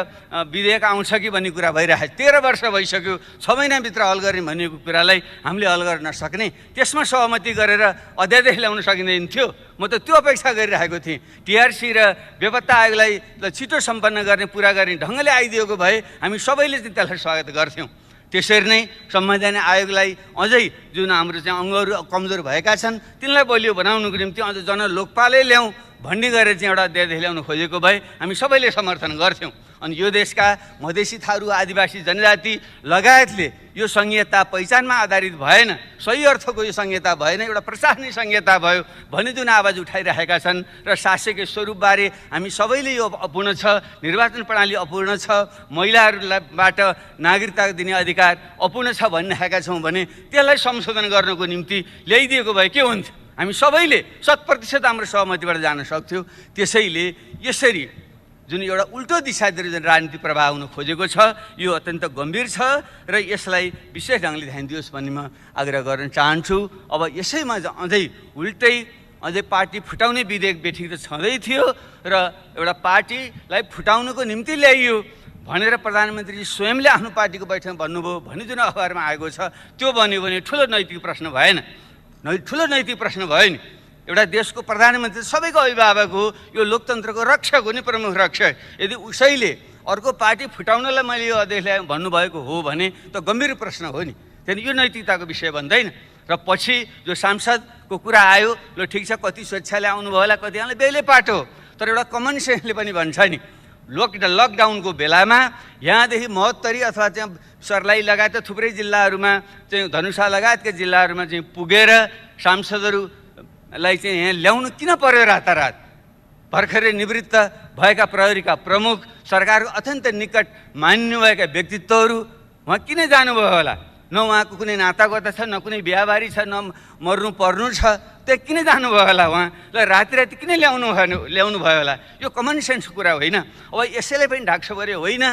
विधेयक आउँछ कि भन्ने कुरा भइरहेको छ। 13 वर्ष भइसक्यो, 6 महिनाभित्र हल गर्ने भनेको कुरालाई हामीले हल गर्न नसक्ने, त्यसमा सहमति गरेर अध्यादेश ल्याउन सकिँदैन थियो। म त त्यो अपेक्षा गरिरहेको थिएँ। टिआरसी र बेपत्ता आयोगलाई छिटो सम्पन्न गर्ने पुरा गर्ने ढङ्गले आइदिएको भए हामी सबैले चाहिँ त्यसलाई स्वागत गर्थ्यौँ। त्यसरी नै संवैधानिक आयोगलाई अझै जुन हाम्रो चाहिँ अङ्गहरू कमजोर भएका छन् तिनलाई बलियो बनाउनुको निम्ति अझ जनलोकपालै ल्याउँ भन्ने गरेर चाहिँ एउटा देश ल्याउनु खोजेको भए हामी सबैले समर्थन गर्थ्यौँ। अनि यो देशका मधेसी, थारू, आदिवासी जनजाति लगायतले यो संहिता पहिचानमा आधारित भएन, सही अर्थको यो संहिता भएन, एउटा प्रशासनिक संहिता भयो भन्ने जुन आवाज उठाइरहेका छन् र शासकीय स्वरूपबारे हामी सबैले यो अपूर्ण छ, निर्वाचन प्रणाली अपूर्ण छ, महिलाहरूबाट नागरिकता दिने अधिकार अपूर्ण छ भनिरहेका छौँ भने त्यसलाई संशोधन गर्नको निम्ति ल्याइदिएको भए के हुन्थ्यो? हामी सबैले 100% हाम्रो सहमतिबाट जान सक्थ्यौँ। त्यसैले यसरी जुन एउटा उल्टो दिशातिर जुन राजनीति प्रभाव हुन खोजेको छ यो अत्यन्त गम्भीर छ र यसलाई विशेष ढङ्गले ध्यान दियोस् भन्ने म आग्रह गर्न चाहन्छु। अब यसैमा अझै पार्टी फुटाउने विधेयक बेठिक त छँदै थियो र एउटा पार्टीलाई फुटाउनको निम्ति ल्याइयो भनेर प्रधानमन्त्री स्वयंले आफ्नो पार्टीको बैठकमा भन्नुभयो भन्ने जुन अखबारमा आएको छ त्यो बन्यो भने ठुलो नैतिक प्रश्न भएन, ठुलो नैतिक प्रश्न भयो नि। एउटा देशको प्रधानमन्त्री सबैको अभिभावक हो, यो लोकतन्त्रको रक्षक हो नि, प्रमुख रक्षक। यदि उसैले अर्को पार्टी फुटाउनलाई मैले यो अध्यक्षलाई भन्नुभएको हो भने त गम्भीर प्रश्न हो नि, त्यहाँदेखि यो नैतिकताको विषय भन्दैन। र पछि जो सांसदको कुरा आयो, ल ठिक छ कति स्वेच्छाले आउनुभयो होला, कतिजनाले बेलै पाटो, तर एउटा कमन सेन्सले पनि भन्छ नि लकडाउनको बेलामा यहाँदेखि महोत्तरी अथवा त्यहाँ सर्लाही लगायत थुप्रै जिल्लाहरूमा चाहिँ धनुषा लगायतका जिल्लाहरूमा चाहिँ पुगेर सांसदहरूलाई चाहिँ यहाँ ल्याउनु किन पर्यो? रातारात भर्खरै निवृत्त भएका प्रहरीका प्रमुख, सरकारको अत्यन्त निकट मान्नुभएका व्यक्तित्वहरू उहाँ किन जानुभयो होला? न उहाँको कुनै नातागोता छ, न कुनै बिहाबारी छ, न मर्नु पर्नु छ, त्यो किन जानुभयो होला? उहाँलाई राति किन ल्याउनु भयो होला? यो कमन सेन्स कुरा होइन। अब यसैले पनि ढाक्छ परे होइन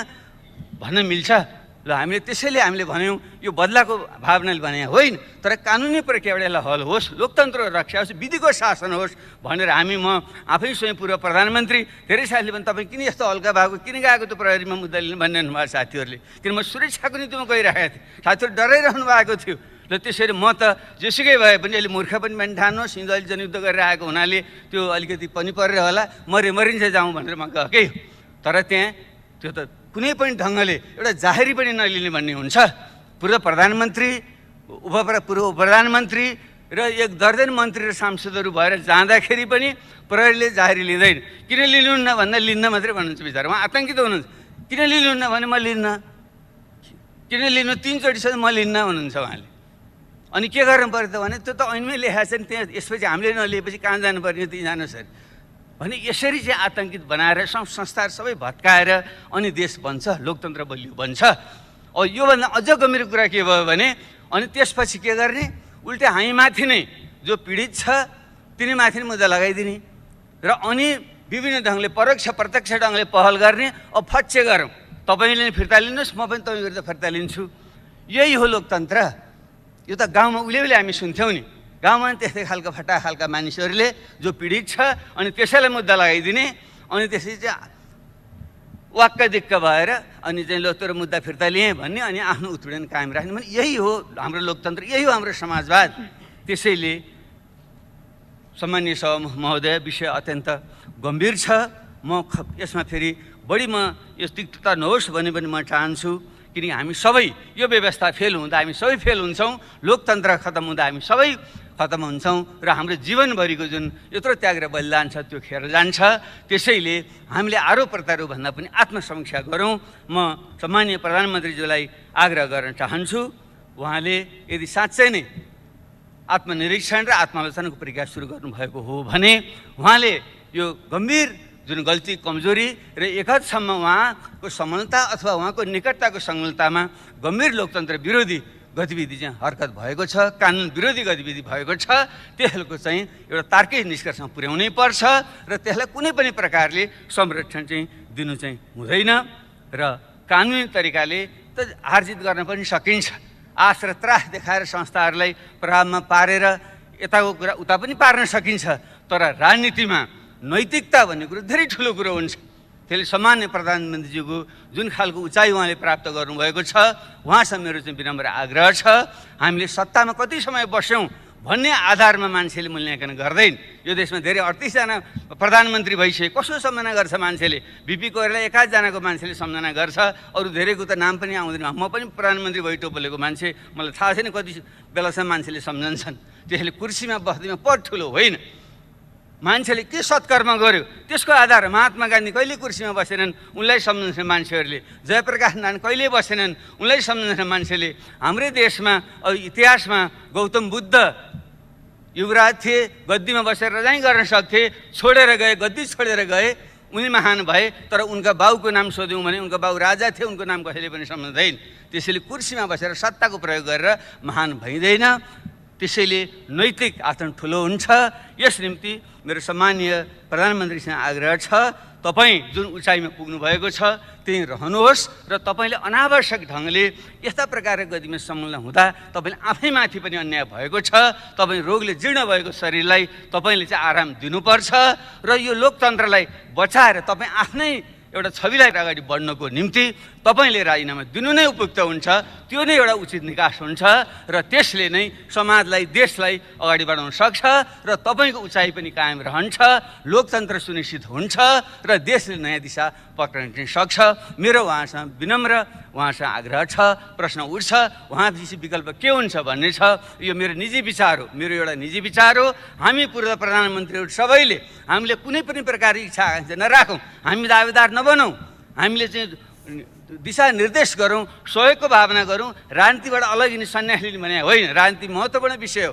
भन्न मिल्छ। ल त्यसैले हामीले भन्यौँ यो बदलाको भावनाले भने होइन, तर कानुनी प्रक्रियाबाट यसलाई हल होस्, लोकतन्त्र रक्षा होस्, विधिको शासन होस् भनेर हामी म आफै स्वयं पूर्व प्रधानमन्त्री धेरै साथीले पनि तपाईँ किन यस्तो हल्का भएको, किन गएको त्यो प्रहरीमा मुद्दा लिनु भनिरहनु भएको साथीहरूले, किन म सुरक्षाको निम्तिमा गइरहेको थिएँ, साथीहरू डराइरहनु भएको थियो। र त्यसरी म त जेसुकै भए पनि अहिले मूर्ख पनि ठान्नुहोस्, हिन्दू अहिले जनयुद्ध गरेर आएको हुनाले त्यो अलिकति पनि परेर होला, मरिन्छ जाउँ भनेर म गएकै हो। तर त्यहाँ त्यो त कुनै पनि ढङ्गले एउटा जाहेरी पनि नलिने भन्ने हुन्छ। पूर्व प्रधानमन्त्री, पूर्व प्रधानमन्त्री र एक दर्जन मन्त्री र सांसदहरू भएर जाँदाखेरि पनि प्रहरीले जाहेरी लिँदैन। किन लिनुहुन्न भन्दा लिन्न मात्रै भन्नुहुन्छ बिचरा, उहाँ आतङ्कित हुनुहुन्छ। किन लिनुहुन्न भने म लिन्न, किन लिनु 3 चोटिसम्म म लिन्न भन्नुहुन्छ उहाँले। अनि के गर्नु पर्यो त भने त्यो त ऐनमै लेखाएको छ नि, त्यहाँ यसपछि हामीले नलिएपछि कहाँ जानुपर्ने त्यहीँ जानुहोस् अरे भने यसरी चाहिँ आतङ्कित बनाएर संस्थाहरू सबै भत्काएर अनि देश बन्छ, लोकतन्त्र बलियो बन्छ। अब योभन्दा अझ गम्भीर कुरा के भयो भने अनि त्यसपछि के गर्ने? उल्टे हामीमाथि नै जो पीडित छ तिनीमाथि नै मुद्दा लगाइदिने र अनि विभिन्न ढङ्गले परोक्ष प्रत्यक्ष ढङ्गले पहल गर्ने। अब फच्चे गरौँ, तपाईँले फिर्ता लिनुहोस्, म पनि तपाईँ विरुद्ध फिर्ता लिन्छु। यही हो लोकतन्त्र। यो त गाउँमा उहिले हामी सुन्थ्यौँ नि, गाउँमा त्यस्तै खालको फटा खालका मानिसहरूले जो पीडित छ अनि त्यसैलाई मुद्दा लगाइदिने अनि त्यसपछि चाहिँ वाक्क दिक्क भएर अनि चाहिँ लो तेरो मुद्दा फिर्ता लिएँ भन्ने अनि आफ्नो उत्पीडन कायम राख्ने भने यही हो हाम्रो लोकतन्त्र, यही हो हाम्रो समाजवाद। त्यसैले सम्माननीय सभा महोदय, विषय अत्यन्त गम्भीर छ। म यसमा फेरि बढी म यो तिक्तता नहोस् भन्ने पनि म चाहन्छु, किनकि हामी सबै यो व्यवस्था फेल हुँदा हामी सबै फेल हुन्छौँ, लोकतन्त्र खतम हुँदा हामी सबै खतम हुन्छौँ र हाम्रो जीवनभरिको जुन यत्रो त्याग र बलिदान छ त्यो खेर जान्छ। त्यसैले हामीले आरोप प्रत्यारोप भन्दा पनि आत्मसमीक्षा गरौँ। म सम्माननीय प्रधानमन्त्रीज्यूलाई आग्रह गर्न चाहन्छु, उहाँले यदि साँच्चै नै आत्मनिरीक्षण र आत्मालोचनाको प्रक्रिया सुरु गर्नुभएको हो भने उहाँले यो गम्भीर जुन गल्ती कमजोरी र एकहदसम्म उहाँको समलता अथवा उहाँको निकटताको संलग्नतामा गम्भीर लोकतन्त्र विरोधी गतिविधि चाहिँ हरकत भएको छ, कानुन विरोधी गतिविधि भएको छ, त्यसको चाहिँ एउटा तार्किक निष्कर्षमा पुर्याउनै पर्छ र त्यसलाई कुनै पनि प्रकारले संरक्षण चाहिँ दिनु चाहिँ हुँदैन र कानुनी तरिकाले त हारजित गर्न पनि सकिन्छ। आश र त्रास देखाएर संस्थाहरूलाई प्रभावमा पारेर यताको कुरा उता पनि पार्न सकिन्छ, तर राजनीतिमा नैतिकता भन्ने कुरो धेरै ठुलो कुरो हुन्छ। त्यसले सामान्य प्रधानमन्त्रीज्यूको जुन खालको उचाइ उहाँले प्राप्त गर्नुभएको छ उहाँसँग मेरो चाहिँ विनम्र आग्रह छ, हामीले सत्तामा कति समय बस्यौँ भन्ने आधारमा मान्छेले मूल्याङ्कन गर्दैन। यो देशमा धेरै 38 जना प्रधानमन्त्री भइसके कसो सम्झना गर्छ मान्छेले? बिपी कोइराला 1 जनाको मान्छेले सम्झना गर्छ, अरू धेरैको त नाम पनि आउँदैन। म पनि प्रधानमन्त्री भइटो बोलेको मान्छे, मलाई थाहा छैन कति बेलासम्म मान्छेले सम्झन्छन्। त्यसैले कुर्सीमा बस्दैमा पद ठुलो होइन, मान्छेले के सत्कर्म गर्यो त्यसको आधार महात्मा गान्धी कहिले कुर्सीमा बसेनन् उनलाई सम्झन्छन् मान्छेहरूले, जयप्रकाश नारायण कहिले बसेनन् उनलाई सम्झन्छन् मान्छेले। हाम्रै देशमा अब इतिहासमा गौतम बुद्ध युवराज थिए, गद्दीमा बसेर रजाइ गर्न सक्थे, छोडेर गए, गद्दी छोडेर गए, उनी महान भए। तर उनका बाउको नाम सोध्यौँ भने उनका बाउ राजा थिए, उनको नाम कसैले पनि सम्झँदैन। त्यसैले कुर्सीमा बसेर सत्ताको प्रयोग गरेर महान भइँदैन। त्यसैले नैतिक आचरण ठुलो हुन्छ। यस निम्ति मेरो सम्मानीय प्रधानमन्त्रीसँग आग्रह छ, तपाईँ जुन उचाइमा पुग्नु भएको छ त्यहीँ रहनुहोस् र तपाईँले अनावश्यक ढङ्गले यस्ता प्रकारका गतिमा संलग्न हुँदा तपाईँले आफैमाथि पनि अन्याय भएको छ। तपाईँ रोगले जीर्ण भएको शरीरलाई तपाईँले चाहिँ आराम दिनुपर्छ र यो लोकतन्त्रलाई बचाएर तपाईँ आफ्नै एउटा छविलाई अगाडि बढ्नको निम्ति तपाईँले राजीनामा दिनु नै उपयुक्त हुन्छ। त्यो नै एउटा उचित निकास हुन्छ र त्यसले नै समाजलाई, देशलाई अगाडि बढाउन सक्छ र तपाईँको उचाइ पनि कायम रहन्छ, लोकतन्त्र सुनिश्चित हुन्छ र देशले नयाँ दिशा पक्रिन सक्छ। मेरो उहाँसँग विनम्र उहाँसँग आग्रह छ, प्रश्न उठ्छ, उहाँपछि विकल्प के हुन्छ भन्ने छ। यो मेरो निजी विचार हो, मेरो एउटा निजी विचार हो। हामी पूर्व प्रधानमन्त्रीहरू सबैले हामीले कुनै पनि प्रकारको इच्छा आकाङ्क्षा नराखौँ, हामी दावेदार नबनौँ, हामीले चाहिँ दिशानिर्देश गरौँ, सहयोगको भावना गरौँ। राजनीतिबाट अलग यिनी सन्यास लिने भने होइन, राजनीति महत्त्वपूर्ण विषय हो।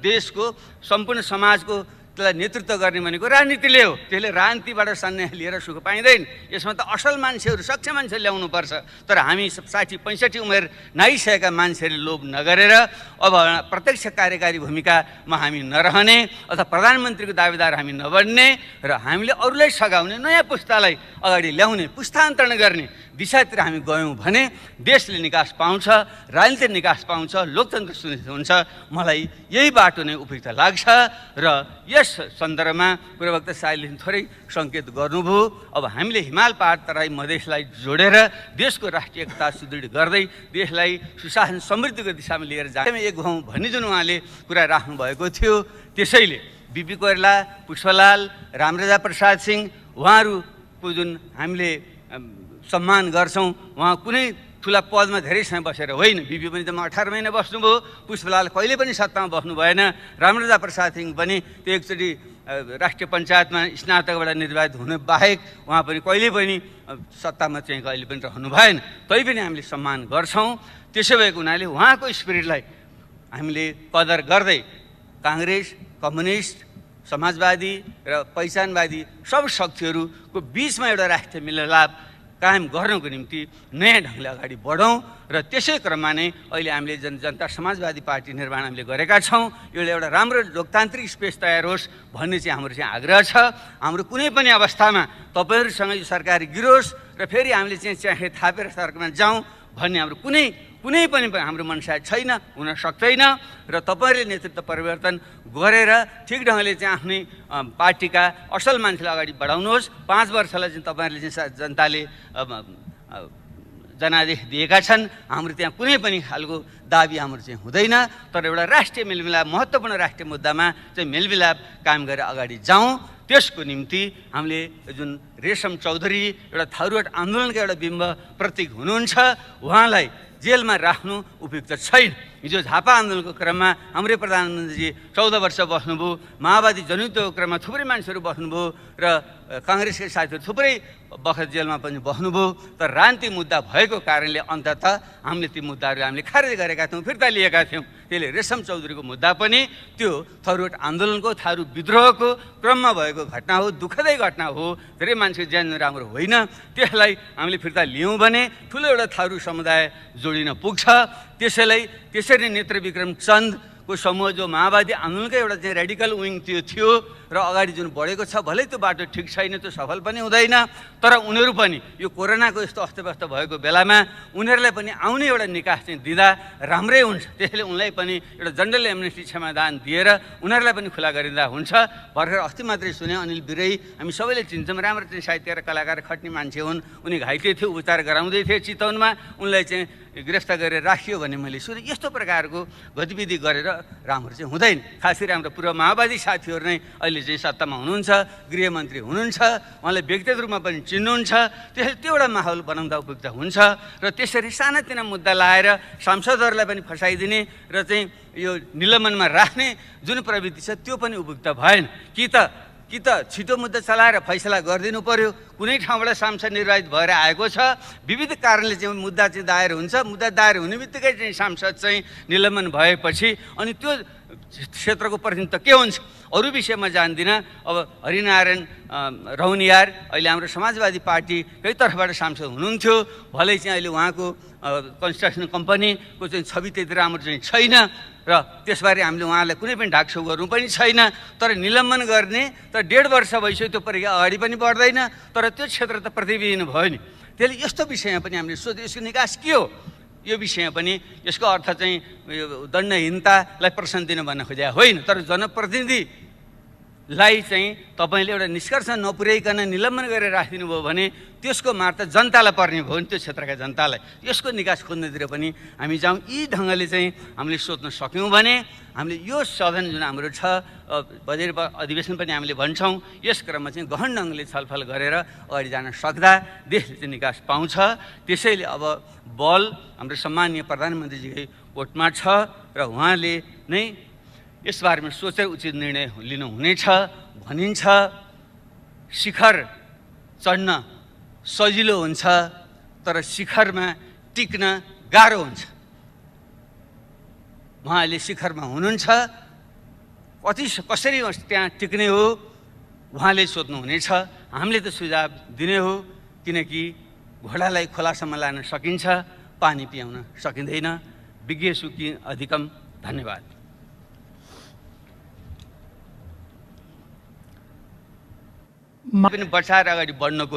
देशको सम्पूर्ण समाजको त्यसलाई नेतृत्व गर्ने भनेको राजनीतिले हो। त्यसले राजनीतिबाट सन्यास लिएर सुख पाइँदैन। यसमा त असल मान्छेहरू, सक्षम मान्छे ल्याउनुपर्छ। तर हामी 60-65 उमेर नाइसकेका मान्छेहरूले लोभ नगरेर अब प्रत्यक्ष कार्यकारी भूमिकामा हामी नरहने अथवा प्रधानमन्त्रीको दावेदार हामी नबन्ने र हामीले अरूलाई सघाउने, नयाँ पुस्तालाई अगाडि ल्याउने, पुस्तान्तरण गर्ने दिशातिर हामी गयौँ भने देशले निकास पाउँछ, राजनीतिक निकास पाउँछ, लोकतन्त्र सुनिश्चित हुन्छ। मलाई यही बाटो नै उपयुक्त लाग्छ र यस सन्दर्भमा पूर्ववक्ता साईले थोरै सङ्केत गर्नुभयो। अब हामीले हिमाल, पहाड, तराई, मधेसलाई जोडेर देशको राष्ट्रिय एकता सुदृढ गर्दै देशलाई सुशासन समृद्धिको दिशामा लिएर जाने एक हौँ भन्ने जुन उहाँले कुरा राख्नुभएको थियो, त्यसैले बिपी कोइराला, पुष्पलाल, रामराजा प्रसाद सिंह उहाँहरूको जुन हामीले सम्मान गर्छौँ, उहाँ कुनै ठुला पदमा धेरै समय बसेर होइन। बिपी पनि जम्मा 18 महिना बस्नुभयो, पुष्पलाल कहिले पनि सत्तामा बस्नु भएन, रामराजा प्रसाद सिंह पनि त्यो एकचोटि राष्ट्रिय पञ्चायतमा स्नातकबाट निर्वाचित हुने बाहेक उहाँ पनि कहिले पनि सत्तामा चाहिँ कहिले पनि रहनु भएन। तैपनि हामीले सम्मान गर्छौँ। त्यसो भएको हुनाले उहाँको स्पिरिटलाई हामीले कदर गर्दै काङ्ग्रेस, कम्युनिस्ट, समाजवादी र पहिचानवादी सब शक्तिहरूको बिचमा एउटा राष्ट्रिय मिलनलाप कायम गर्नको निम्ति नयाँ ढङ्गले अगाडि बढौँ र त्यसै क्रममा नै अहिले हामीले जनता समाजवादी पार्टी निर्माण हामीले गरेका छौँ। यो एउटा राम्रो लोकतान्त्रिक स्पेस तयार होस् भन्ने चाहिँ हाम्रो चाहिँ आग्रह छ। हाम्रो कुनै पनि अवस्थामा तपाईँहरूसँग यो सरकारी गिरोस् र फेरि हामीले चाहिँ चाहे थापेर सरकारमा जाउँ भन्ने हाम्रो कुनै पनि हाम्रो मनसाय छैन, हुन सक्दैन। र तपाईँहरूले नेतृत्व परिवर्तन गरेर ठिक ढङ्गले चाहिँ आफ्नै पार्टीका असल मान्छेलाई अगाडि बढाउनुहोस्। 5 वर्षलाई चाहिँ तपाईँहरूले चाहिँ जनताले जनादेश दिएका छन्। हाम्रो त्यहाँ कुनै पनि खालको दाबी हाम्रो चाहिँ हुँदैन। तर एउटा राष्ट्रिय मेलमिलाप, महत्त्वपूर्ण राष्ट्रिय मुद्दामा चाहिँ मेलमिलाप कायम गरेर अगाडि जाउँ। त्यसको निम्ति हामीले जुन रेशम चौधरी एउटा थारूहट आन्दोलनका एउटा बिम्ब प्रतीक हुनुहुन्छ, उहाँलाई जेलमा राख्नु उपयुक्त छैन। हिजो झापा आन्दोलनको क्रममा हाम्रै प्रधानमन्त्रीजी 14 वर्ष बस्नुभयो, माओवादी जनयुद्धको क्रममा थुप्रै मान्छेहरू बस्नुभयो र काङ्ग्रेसका साथीहरू थुप्रै बखत जेलमा पनि बस्नुभयो। तर राजनीतिक मुद्दा भएको कारणले अन्ततः हामीले ती मुद्दाहरू हामीले खारेज गरेका थियौँ, फिर्ता लिएका थियौँ। त्यसले रेशम चौधरीको मुद्दा पनि त्यो थारूहट आन्दोलनको, थारू विद्रोहको क्रममा भएको घटना हो, दुःखदायी घटना हो, धेरै मान्छेको ज्यान राम्रो होइन। त्यसलाई हामीले फिर्ता लियौँ भने ठुलो एउटा थारू समुदाय जोडिन पुग्छ। त्यसरी नेत्र विक्रम चन्दको समूह जो माओवादी आन्दोलनकै एउटा चाहिँ रेडिकल विङ त्यो थियो र अगाडि जुन बढेको छ, भलै त्यो बाटो ठिक छैन, त्यो सफल पनि हुँदैन। तर उनीहरू पनि यो कोरोनाको यस्तो अस्तव्यस्त भएको बेलामा उनीहरूलाई पनि आउने एउटा निकास चाहिँ दिँदा राम्रै हुन्छ। त्यसैले उनलाई पनि एउटा जनरल एमनेस्टी क्षमादान दिएर उनीहरूलाई पनि खुला गरिँदा हुन्छ। भर्खर अस्ति मात्रै सुने अनिल बिरै, हामी सबैले चिन्छौँ, राम्रो चाहिँ साहित्य र कलाकार खट्ने मान्छे हुन्। उनी घाइते थियो, उपचार गराउँदै थिए चितवनमा, उनलाई चाहिँ गिरफ्तार गरेर राखियो भने मैले सुने। यस्तो प्रकारको गतिविधि गरेर राम्रो चाहिँ हुँदैन। खास गरी हाम्रो पूर्व माओवादी साथीहरू नै अहिले चाहिँ सत्तामा हुनुहुन्छ, गृहमन्त्री हुनुहुन्छ, उहाँलाई व्यक्तिगत रूपमा पनि चिन्नुहुन्छ। त्यसैले त्यो एउटा माहौल बनाउँदा उपयुक्त हुन्छ र त्यसरी सानातिना मुद्दा लाएर सांसदहरूलाई पनि फसाइदिने र चाहिँ यो निलम्बनमा राख्ने जुन प्रवृत्ति छ त्यो पनि उपयुक्त भएन। कि त कि त छिटो मुद्दा चलाएर फैसला गरिदिनु पर्यो। कुनै ठाउँबाट सांसद निर्वाचित भएर आएको छ, विविध कारणले चाहिँ मुद्दा चाहिँ दायर हुन्छ, मुद्दा दायर हुने बित्तिकै चाहिँ सांसद चाहिँ निलम्बन भएपछि अनि त्यो क्षेत्रको प्रतिनिधित्व के हुन्छ अरू विषयमा जान्दिनँ। अब हरिनारायण रौनियार अहिले हाम्रो समाजवादी पार्टीकै तर्फबाट सांसद हुनुहुन्थ्यो, भलै चाहिँ अहिले उहाँको कन्स्ट्रक्सन कम्पनीको चाहिँ छवि त्यति राम्रो चाहिँ छैन र त्यसबारे हामीले उहाँलाई कुनै पनि ढाकछोप गर्नु पनि छैन। तर निलम्बन गर्ने तर 1.5 वर्ष भइसक्यो, त्यो प्रक्रिया अगाडि पनि बढ्दैन, तर त्यो क्षेत्र त प्रतिबिम्बित भयो नि। त्यसले यस्तो विषयमा पनि हामीले सोध्यो यसको निकास के हो, यो विषयमा पनि यसको अर्थ चाहिँ दण्डहीनतालाई प्रोत्साहन दिन भन्न खोजेको होइन, तर जनप्रतिनिधिलाई चाहिँ तपाईँले एउटा निष्कर्ष नपुर्याइकन निलम्बन गरेर राखिदिनु भयो भने त्यसको मार त जनतालाई पर्ने भयो नि, त्यो क्षेत्रका जनतालाई। यसको निकास खोज्नेतिर पनि हामी जाउँ। यी ढङ्गले चाहिँ हामीले सोध्न सक्यौँ भने हामीले यो सदन जुन हाम्रो छ बजेट अधिवेशन पनि हामीले भन्छौँ, यस क्रममा चाहिँ गहन ढङ्गले छलफल गरेर अगाडि जान सक्दा देशले चाहिँ निकास पाउँछ। त्यसैले अब बल हाम्रो सम्माननीय प्रधानमन्त्रीजीकै कोर्टमा छ र उहाँले नै यसबारेमा सोचेर उचित निर्णय लिनुहुनेछ भनिन्छ। शिखर चढ्न सजिलो हुन्छ तर शिखरमा टिक्न गाह्रो हुन्छ। उहाँले शिखरमा हुनुहुन्छ, कसरी त्यहाँ टिक्ने हो उहाँले सोध्नुहुनेछ। हामीले त सुझाव दिने हो, किनकि घोडालाई खोलासम्म लान सकिन्छ, पानी पियाउन सकिँदैन। विज्ञ सुखी अधिकम। धन्यवाद। पनि बचाएर अगाडि बढ्नको